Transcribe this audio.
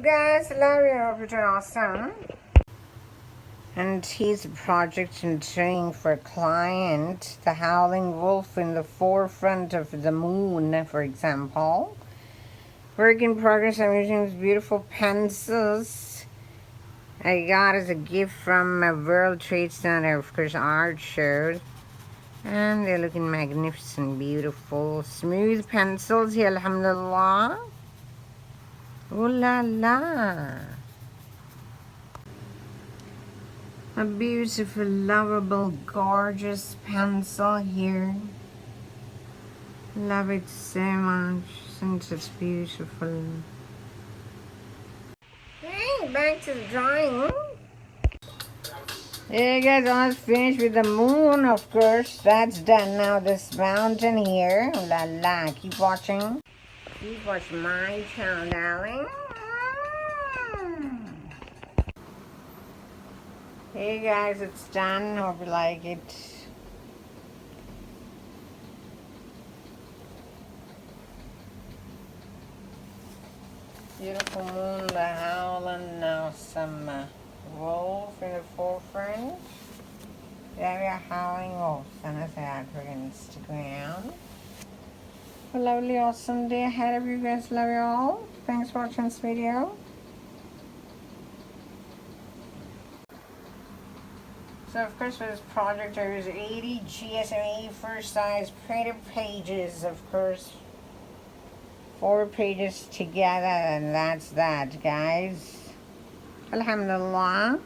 guys? Love you. Hope you're doing awesome. And he's a project and training for a client. The Howling Wolf in the forefront of the moon, for example. Work in progress. I'm using these beautiful pencils I got as a gift from a World Trade Center, of course, art show. And they're looking magnificent, beautiful, smooth pencils here, alhamdulillah. Ooh la la. A beautiful, lovable, gorgeous pencil here. Love it so much, since it's beautiful. Hey, back to the drawing. Yeah, guys, almost finished with the moon, of course. That's done now. This mountain here. Oh la la. Keep watching. Keep watching my channel, darling. Hey guys, it's done. Hope you like it. Beautiful moon, the howling, now some wolf in the forefront. There we are, howling wolf. Sana sa artwork on Instagram. A lovely, awesome day ahead of you guys. Love you all. Thanks for watching this video. So of course for this project I use 80 GSM first size printed pages, of course. 4 pages together, and that's that, guys. Alhamdulillah.